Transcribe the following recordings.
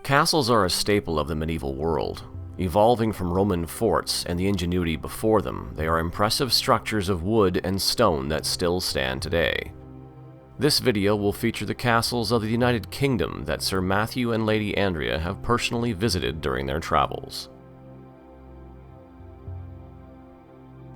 Castles are a staple of the medieval world. Evolving from Roman forts and the ingenuity before them, they are impressive structures of wood and stone that still stand today. This video will feature the castles of the United Kingdom that Sir Matthew and Lady Andrea have personally visited during their travels.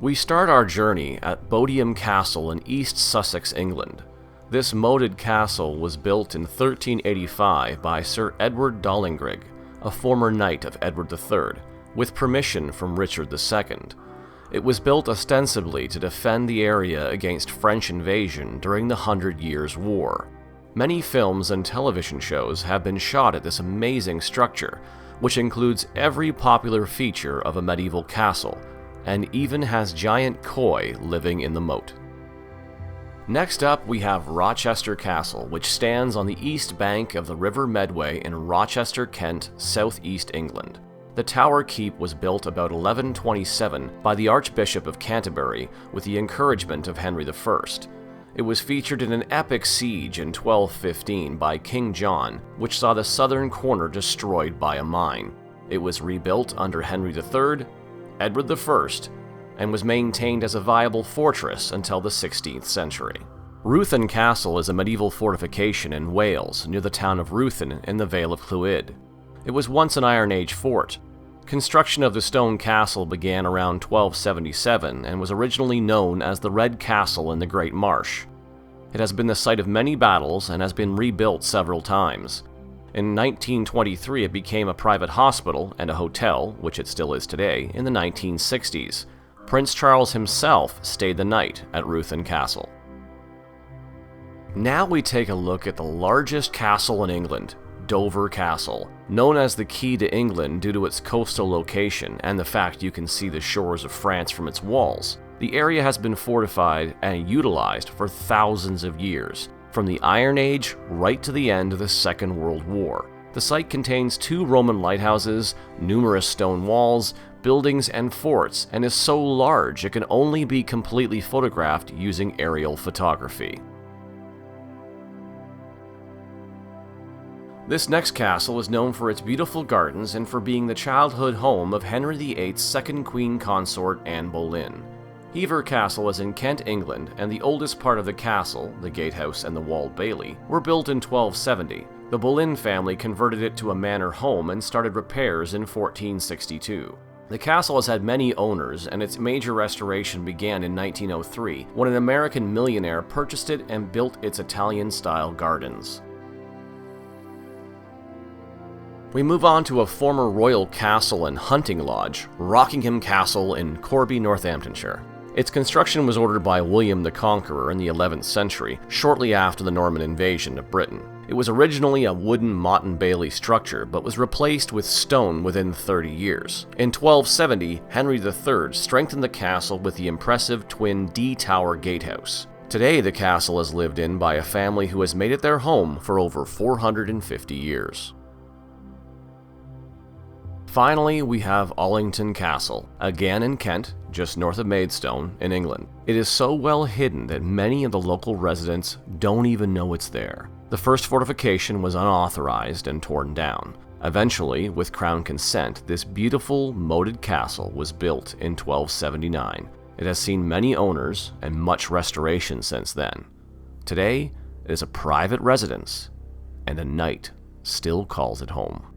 We start our journey at Beaulieu Castle in East Sussex, England. This moated castle was built in 1385 by Sir Edward Dollingrig, a former knight of Edward III, with permission from Richard II. It was built ostensibly to defend the area against French invasion during the 100 Years' War. Many films and television shows have been shot at this amazing structure, which includes every popular feature of a medieval castle, and even has giant koi living in the moat. Next up, we have Rochester Castle, which stands on the east bank of the River Medway in Rochester, Kent, southeast England. The Tower Keep was built about 1127 by the Archbishop of Canterbury with the encouragement of Henry I. It was featured in an epic siege in 1215 by King John, which saw the southern corner destroyed by a mine. It was rebuilt under Henry III, Edward I, and was maintained as a viable fortress until the 16th century. Ruthin Castle is a medieval fortification in Wales near the town of Ruthin in the Vale of Clwyd. It was once an Iron Age fort. Construction of the stone castle began around 1277 and was originally known as the Red Castle in the Great Marsh. It has been the site of many battles and has been rebuilt several times. In 1923 it became a private hospital and a hotel, which it still is today, in the 1960s. Prince Charles himself stayed the night at Ruthin Castle. Now we take a look at the largest castle in England, Dover Castle. Known as the Key to England due to its coastal location and the fact you can see the shores of France from its walls, the area has been fortified and utilized for thousands of years, from the Iron Age right to the end of the Second World War. The site contains 2 Roman lighthouses, numerous stone walls, buildings, and forts, and is so large it can only be completely photographed using aerial photography. This next castle is known for its beautiful gardens and for being the childhood home of Henry VIII's second queen consort, Anne Boleyn. Hever Castle is in Kent, England, and the oldest part of the castle, the gatehouse and the walled bailey, were built in 1270. The Boleyn family converted it to a manor home and started repairs in 1462. The castle has had many owners, and its major restoration began in 1903 when an American millionaire purchased it and built its Italian-style gardens. We move on to a former royal castle and hunting lodge, Rockingham Castle in Corby, Northamptonshire. Its construction was ordered by William the Conqueror in the 11th century, shortly after the Norman invasion of Britain. It was originally a wooden Motte and Bailey structure, but was replaced with stone within 30 years. In 1270, Henry III strengthened the castle with the impressive twin D-Tower gatehouse. Today, the castle is lived in by a family who has made it their home for over 450 years. Finally, we have Allington Castle, again in Kent, just north of Maidstone, in England. It is so well hidden that many of the local residents don't even know it's there. The first fortification was unauthorized and torn down. Eventually, with Crown consent, this beautiful, moated castle was built in 1279. It has seen many owners and much restoration since then. Today, it is a private residence, and a knight still calls it home.